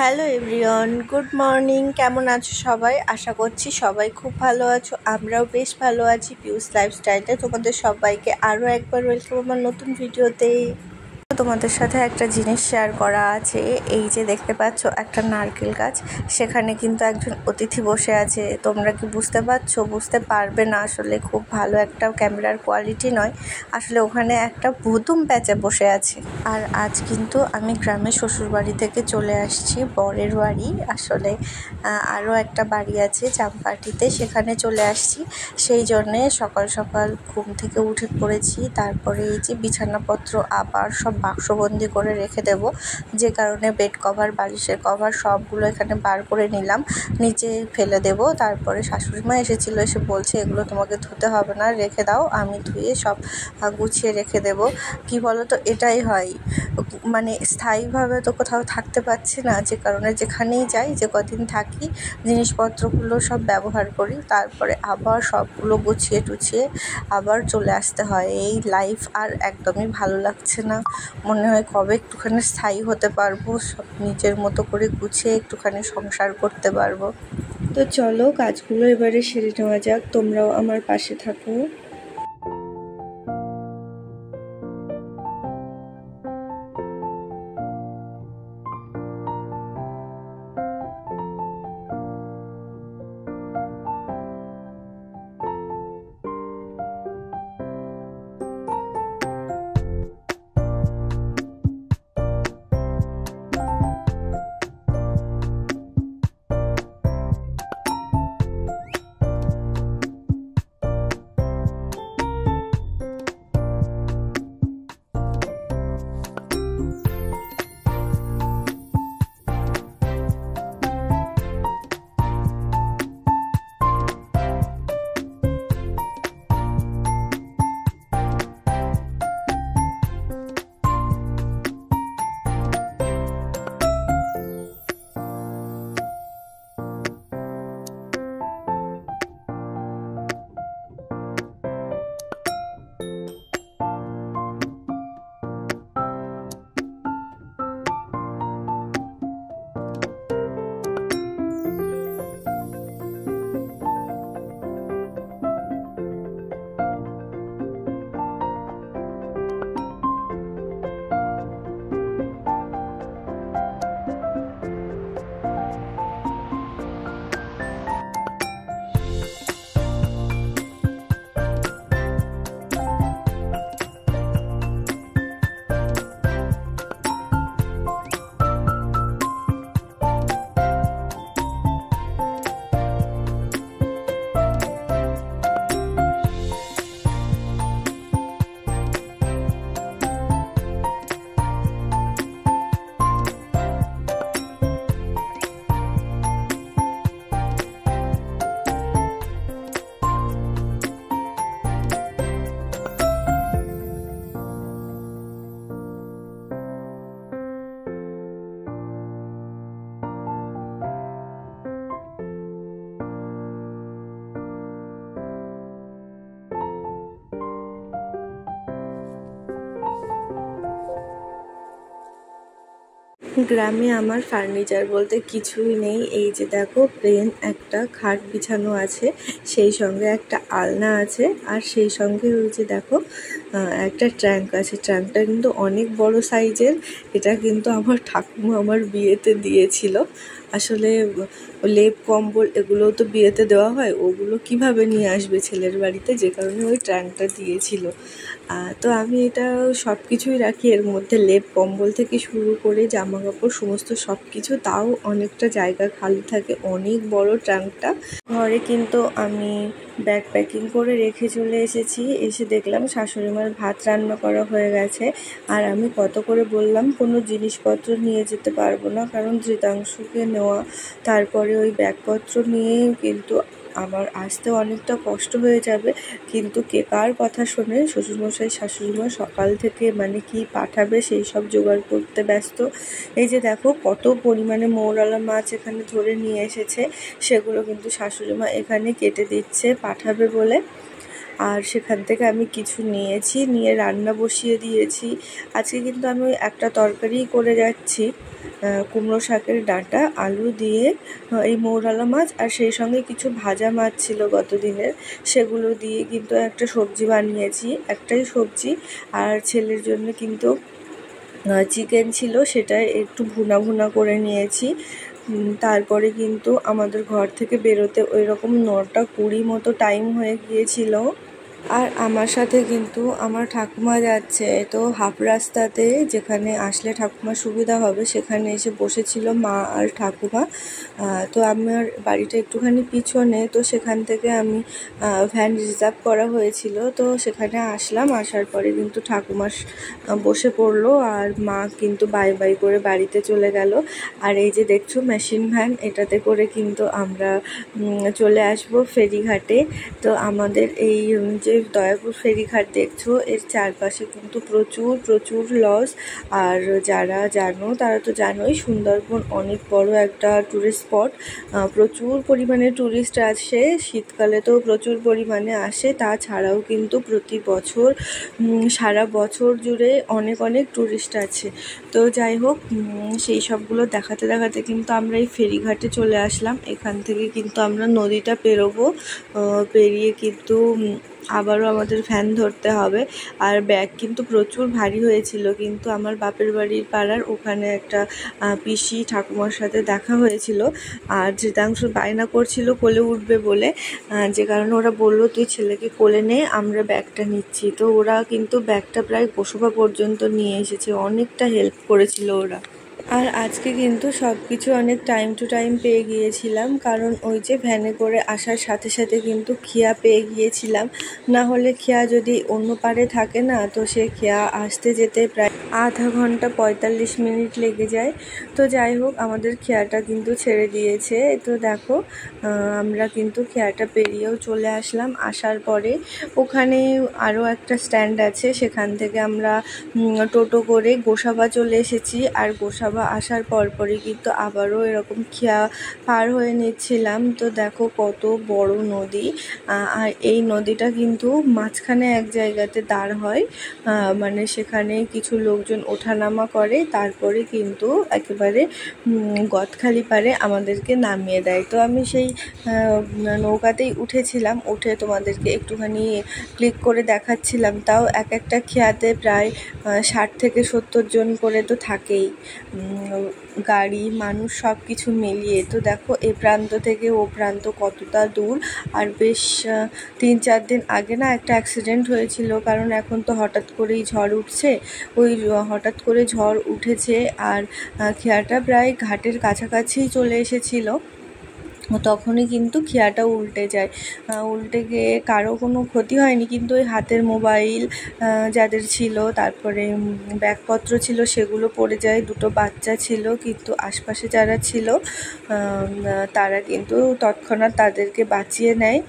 Hello everyone, good morning. কেমন আছো সবাই? আশা করছি সবাই খুব ভালো আছো। আমরাও বেশ ভালো আছি। পিউস লাইফস্টাইলে তোমাদের সবাইকে আরও একবার ওয়েলকাম আমার নতুন ভিডিওতে। তোমাদের সাথে একটা জিনিস শেয়ার করা আছে। এই যে দেখতে পাচ্ছ একটা নারকেল গাছ, সেখানে কিন্তু একজন অতিথি বসে আছে। তোমরা কি বুঝতে পারছো? বুঝতে পারবে না, আসলে খুব ভালো একটা ক্যামেরার কোয়ালিটি নয়। আসলে ওখানে একটা ভুতুম প্যাঁচা বসে আছে। আর আজ কিন্তু আমি গ্রামে শ্বশুরবাড়ি থেকে চলে আসছি, বরের বাড়ি। আসলে আরও একটা বাড়ি আছে চাম্পাটিতে, সেখানে চলে আসছি। সেই জন্যে সকাল সকাল ঘুম থেকে উঠে পড়েছি। তারপরে এই যে বিছানাপত্র আবার সব বাক্সবন্দি করে রেখে দেব, যে কারণে বেড কভার, বালিশের কভার সবগুলো এখানে বার করে নিলাম, নিচে ফেলে দেব। তারপরে শাশুড়িমা এসেছিলো, এসে বলছে এগুলো তোমাকে ধুতে হবে না, রেখে দাও, আমি ধুয়ে সব গুছিয়ে রেখে দেব। কি বলো তো, এটাই হয়, মানে স্থায়ীভাবে তো কোথাও থাকতে পারছি না, যে কারণে যেখানেই যাই, যে কদিন থাকি, জিনিসপত্রগুলো সব ব্যবহার করি, তারপরে আবার সবগুলো গুছিয়ে টুছিয়ে আবার চলে আসতে হয়। এই লাইফ আর একদমই ভালো লাগছে না। মনে হয় কবে একটুখানি স্থায়ী হতে পারবো, সব নিজের মতো করে গুছিয়ে একটুখানি সংসার করতে পারবো। তো চলো কাজগুলো এবারে সেরে নেওয়া যাক, তোমরাও আমার পাশে থাকো। গ্রামে আমার ফার্নিচার বলতে কিছুই নেই। এই যে দেখো, প্লেন একটা খাট বিছানো আছে, সেই সঙ্গে একটা আলনা আছে, আর সেই সঙ্গে ওই যে দেখো একটা ট্র্যাঙ্ক আছে। ট্র্যাঙ্কটা কিন্তু অনেক বড় সাইজের। এটা কিন্তু আমার ঠাকুমা আমার বিয়েতে দিয়েছিল। আসলে লেপ কম্বল এগুলোও তো বিয়েতে দেওয়া হয়, ওগুলো কিভাবে নিয়ে আসবে ছেলের বাড়িতে, যে কারণে ওই ট্র্যাঙ্কটা দিয়েছিল। তো আমি এটা সব কিছুই রাখি এর মধ্যে, লেপ কম্বল থেকে শুরু করে জামা কাপড় সমস্ত সব কিছু। তাও অনেকটা জায়গা খালি থাকে, অনেক বড় ট্রাঙ্কটা। ঘরে কিন্তু আমি ব্যাগ প্যাকিং করে রেখে চলে এসেছি। এসে দেখলাম শাশুড়িমার ভাত রান্না করা হয়ে গেছে। আর আমি কত করে বললাম কোনো জিনিসপত্র নিয়ে যেতে পারবো না, কারণ ধৃতাংশুকে নেওয়া, তারপরে ওই ব্যাগপত্র নিয়ে কিন্তু আমার আসতে অনেকটা কষ্ট হয়ে যাবে। কিন্তু কে কার কথা শোনে, শ্বশুরমশাই শাশুড়িমা সকাল থেকে মানে কি পাঠাবে সেই সব জোগাড় করতে ব্যস্ত। এই যে দেখো কত পরিমাণে মৌরলা মাছ এখানে ধরে নিয়ে এসেছে, সেগুলো কিন্তু শাশুড়িমা এখানে কেটে দিচ্ছে পাঠাবে বলে। আর সেখান থেকে আমি কিছু নিয়েছি, নিয়ে রান্না বসিয়ে দিয়েছি। আজকে কিন্তু আমি একটা তরকারি করে যাচ্ছি, কুমড়ো শাকের ডাঁটা আলু দিয়ে এই মৌরলা মাছ, আর সেই সঙ্গে কিছু ভাজা মাছ ছিল গত দিনের, সেগুলো দিয়ে কিন্তু একটা সবজি বানিয়েছি, একটাই সবজি। আর ছেলের জন্য কিন্তু চিকেন ছিল, সেটা একটু ভুনা ভুনা করে নিয়েছি। তারপরে কিন্তু আমাদের ঘর থেকে বেরোতে ওই রকম 9:20 মতো টাইম হয়ে গিয়েছিল। আর আমার সাথে কিন্তু আমার ঠাকুমা যাচ্ছে, তো হাফ রাস্তাতে যেখানে আসলে ঠাকুমার সুবিধা হবে সেখানে এসে বসেছিল মা আর ঠাকুমা। তো আমার বাড়িটা একটুখানি পিছনে, তো সেখান থেকে আমি ভ্যান রিজার্ভ করা হয়েছিল, তো সেখানে আসলাম। আসার পরে কিন্তু ঠাকুমা বসে পড়লো আর মা কিন্তু বাই বাই করে বাড়িতে চলে গেল। আর এই যে দেখছো মেশিন ভ্যান, এটাতে করে কিন্তু আমরা চলে আসবো ফেরিঘাটে। তো আমাদের এই যে দয়াপুর ফেরিঘাট দেখছো, এর চারপাশে কিন্তু প্রচুর প্রচুর লজ। আর যারা জানো তারা তো জানোই, সুন্দরবন অনেক বড় একটা ট্যুরিস্ট স্পট, প্রচুর পরিমাণে ট্যুরিস্ট আসে, শীতকালে তো প্রচুর পরিমাণে আসে। তাছাড়াও কিন্তু প্রতি বছর সারা বছর জুড়ে অনেক অনেক ট্যুরিস্ট আছে। তো যাই হোক, সেই সবগুলো দেখাতে দেখাতে কিন্তু আমরা এই ফেরিঘাটে চলে আসলাম। এখান থেকে কিন্তু আমরা নদীটা পেরোবো, পেরিয়ে কিন্তু আবারও আমাদের ভ্যান ধরতে হবে। আর ব্যাগ কিন্তু প্রচুর ভারী হয়েছিল, কিন্তু আমার বাপের বাড়ির পাড়ার ওখানে একটা পিসি ঠাকুমার সাথে দেখা হয়েছিল, আর ধৃতাংশ বায়না করছিল কোলে উঠবে বলে, যে কারণে ওরা বললো তুই ছেলেকে কোলে নে, আমরা ব্যাগটা নিচ্ছি। তো ওরা কিন্তু ব্যাগটা প্রায় গোসবা পর্যন্ত নিয়ে এসেছে, অনেকটা হেল্প করেছিল ওরা। আর আজকে কিন্তু সব কিছু অনেক টাইম টু টাইম পেয়ে গিয়েছিলাম, কারণ ওই যে ভ্যানে করে আসার সাথে সাথে কিন্তু খিয়া পেয়ে গিয়েছিলাম। না হলে খিয়া যদি অন্য পারে থাকে না, তো সে খিয়া আসতে যেতে প্রায় আধা ঘন্টা 45 মিনিট লেগে যায়। তো যাই হোক, আমাদের খেয়াটা কিন্তু ছেড়ে দিয়েছে। তো দেখো, আমরা কিন্তু খেয়াটা পেরিয়েও চলে আসলাম। আসার পরে ওখানে আরও একটা স্ট্যান্ড আছে, সেখান থেকে আমরা টোটো করে গোসাবা চলে এসেছি। আর গোসাবা আসার পরপরই কিন্তু আবারও এরকম খেয়া পার হয়ে নিচ্ছিলাম। তো দেখো কত বড় নদী, আর এই নদীটা কিন্তু মাঝখানে এক জায়গাতে দাঁড় হয়, মানে সেখানে কিছু লোকজন ওঠানামা করে, তারপরে কিন্তু একেবারে গদখালি পারে আমাদেরকে নামিয়ে দেয়। তো আমি সেই নৌকাতেই উঠেছিলাম, উঠে তোমাদেরকে একটুখানি ক্লিক করে দেখাচ্ছিলাম। তাও এক একটা খেয়াতে প্রায় 60 থেকে 70 জন করে তো থাকেই, গাড়ি মানুষ সব কিছু মিলিয়ে। তো দেখো এ প্রান্ত থেকে ও প্রান্ত কতটা দূর। আর বেশ 3-4 দিন আগে না একটা অ্যাক্সিডেন্ট হয়েছিল, কারণ এখন তো হঠাৎ করেই ঝড় উঠছে, ওই হঠাৎ করে ঝড় উঠেছে আর খেয়াটা প্রায় ঘাটের কাছাকাছিই চলে এসেছিল, তখনই কিন্তু খেয়াটা উল্টে যায়। উল্টে গিয়ে কারো কোনো ক্ষতি হয়নি, কিন্তু ওই হাতের মোবাইল যাদের ছিল, তারপরে ব্যাগপত্র ছিল, সেগুলো পড়ে যায়। দুটো বাচ্চা ছিল, কিন্তু আশপাশে যারা ছিল তারা কিন্তু তৎক্ষণাৎ তাদেরকে বাঁচিয়ে নেয়।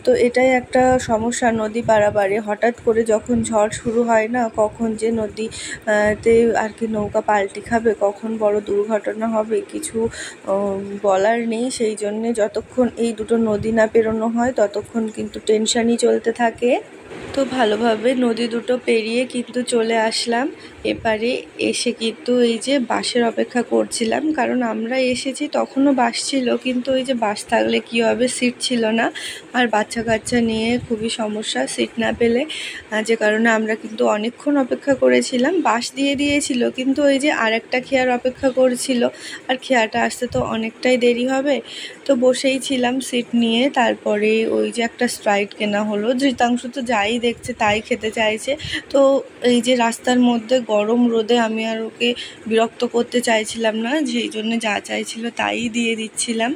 তো এটাই একটা সমস্যা নদী পারাপারে, হঠাৎ করে যখন ঝড় শুরু হয় না, কখন যে নদীতে আর কি নৌকা পাল্টি খাবে, কখন বড় দুর্ঘটনা হবে কিছু বলার নেই। সেই জন্যে যতক্ষণ এই দুটো নদী না পেরোনো হয় ততক্ষণ কিন্তু টেনশানই চলতে থাকে। তো ভালোভাবে নদী দুটো পেরিয়ে কিন্তু চলে আসলাম এপারে। এসে কিন্তু এই যে বাসের অপেক্ষা করছিলাম, কারণ আমরা এসেছি তখনও বাস ছিল, কিন্তু ওই যে বাস থাকলে কী হবে, সিট ছিল না। আর বাচ্চা কাচ্চা নিয়ে খুবই সমস্যা সিট না পেলে, যে কারণে আমরা কিন্তু অনেকক্ষণ অপেক্ষা করেছিলাম। বাস দিয়ে দিয়েছিল, কিন্তু ওই যে আরেকটা খেয়ার অপেক্ষা করছিল, আর খেয়াটা আসতে তো অনেকটাই দেরি হবে। তো বসেই ছিলাম সিট নিয়ে। তারপরে ওই যে একটা স্প্রাইট কেনা হলো, ধৃতাংশ তো যাই দেখছে তাই খেতে চাইছে। তো এই যে রাস্তার মধ্যে গরম রোদে আমি আর ওকে বিরক্ত করতে চাইছিলাম না, যেই জন্য যা চাইছিল তাই দিয়ে দিচ্ছিলাম।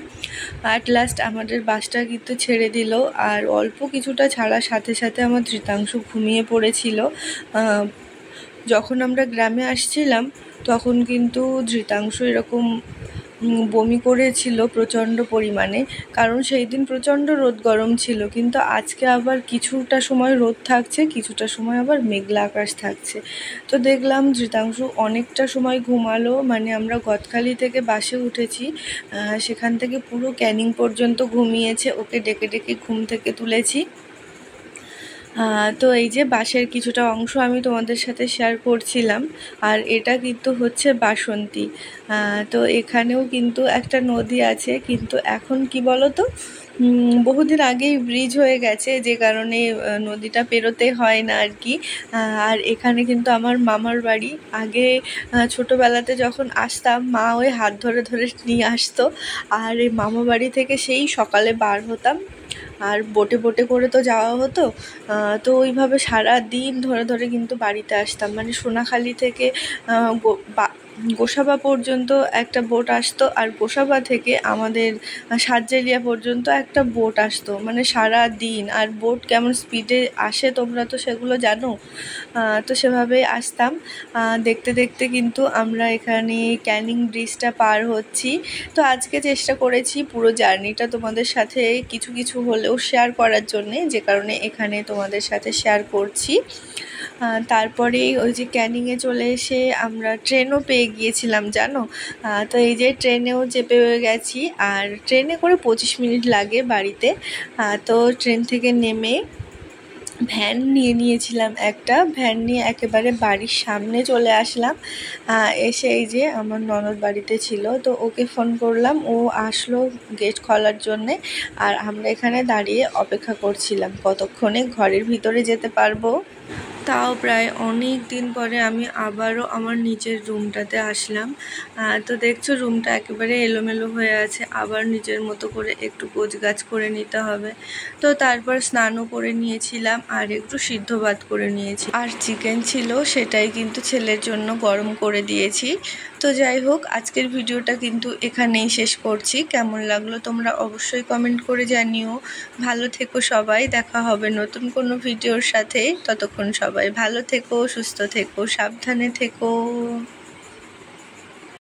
অ্যাট লাস্ট আমাদের বাসটা কিন্তু ছেড়ে দিল, আর অল্প কিছুটা ছাড়ার সাথে সাথে আমার ধৃতাংশ ঘুমিয়ে পড়েছিল। যখন আমরা গ্রামে আসছিলাম তখন কিন্তু ধৃতাংশ এরকম বমি করেছিল প্রচণ্ড পরিমাণে, কারণ সেই দিন প্রচণ্ড রোদ গরম ছিল। কিন্তু আজকে আবার কিছুটা সময় রোদ থাকছে, কিছুটা সময় আবার মেঘলা আকাশ থাকছে। তো দেখলাম ধৃতাংশ অনেকটা সময় ঘুমালো, মানে আমরা গদখালি থেকে বাসে উঠেছি, সেখান থেকে পুরো ক্যানিং পর্যন্ত ঘুমিয়েছে। ওকে ডেকে ডেকে ঘুম থেকে তুলেছি। তো এই যে বাঁশের কিছুটা অংশ আমি তোমাদের সাথে শেয়ার করছিলাম। আর এটা কিন্তু হচ্ছে বাসন্তী। তো এখানেও কিন্তু একটা নদী আছে, কিন্তু এখন কি বলো তো, বহুদিন আগেই ব্রিজ হয়ে গেছে, যে কারণে নদীটা পেরোতে হয় না আর কি। আর এখানে কিন্তু আমার মামার বাড়ি। আগে ছোটোবেলাতে যখন আসতাম, মা ওই হাত ধরে ধরে নিয়ে আসতো। আর এই মামা বাড়ি থেকে সেই সকালে বার হতাম, আর বোটে বোটে করে তো যাওয়া হতো। তো ওইভাবে সারা দিন ধরে ধরে কিন্তু বাড়িতে আসতাম। মানে সোনাখালি থেকে গোসাবা পর্যন্ত একটা বোট আসতো, আর গোসাবা থেকে আমাদের সাতজেলিয়া পর্যন্ত একটা বোট আসতো, মানে সারা দিন। আর বোট কেমন স্পিডে আসে তোমরা তো সেগুলো জানো। তো সেভাবেই আসতাম। দেখতে দেখতে কিন্তু আমরা এখানে ক্যানিং ব্রিজটা পার হচ্ছি। তো আজকে চেষ্টা করেছি পুরো জার্নিটা তোমাদের সাথে কিছু কিছু হলেও শেয়ার করার জন্যে, যে কারণে এখানে তোমাদের সাথে শেয়ার করছি। তারপরে ওই যে ক্যানিংয়ে চলে এসে আমরা ট্রেনও পেয়ে গিয়েছিলাম জানো। তো এই যে ট্রেনেও চেপে গেছি, আর ট্রেনে করে 25 মিনিট লাগে বাড়িতে। তো ট্রেন থেকে নেমে ভ্যান নিয়ে নিয়েছিলাম, একটা ভ্যান নিয়ে একেবারে বাড়ির সামনে চলে আসলাম। এসে এই যে আমার ননদ বাড়িতে ছিল, তো ওকে ফোন করলাম, ও আসলো গেট খোলার জন্যে। আর আমরা এখানে দাঁড়িয়ে অপেক্ষা করছিলাম কতক্ষণে ঘরের ভিতরে যেতে পারবো। তাও প্রায় অনেক দিন পরে আমি আবারও আমার নিজের রুমটাতে আসলাম। তো দেখছো রুমটা একেবারে এলোমেলো হয়ে আছে, আবার নিজের মতো করে একটু গোছগাছ করে নিতে হবে। তো তারপর স্নানও করে নিয়েছিলাম, আর একটু সিদ্ধ ভাত করে নিয়েছি, আর চিকেন ছিল, সেটাই কিন্তু ছেলের জন্য গরম করে দিয়েছি। তো যাই হোক, আজকের ভিডিওটা কিন্তু এখানেই শেষ করছি। কেমন লাগলো তোমরা অবশ্যই কমেন্ট করে জানিও। ভালো থেকো সবাই, দেখা হবে নতুন কোনো ভিডিওর সাথে। ততক্ষণ সবাই ভালো থেকো, সুস্থ থেকো, সাবধানে থেকো।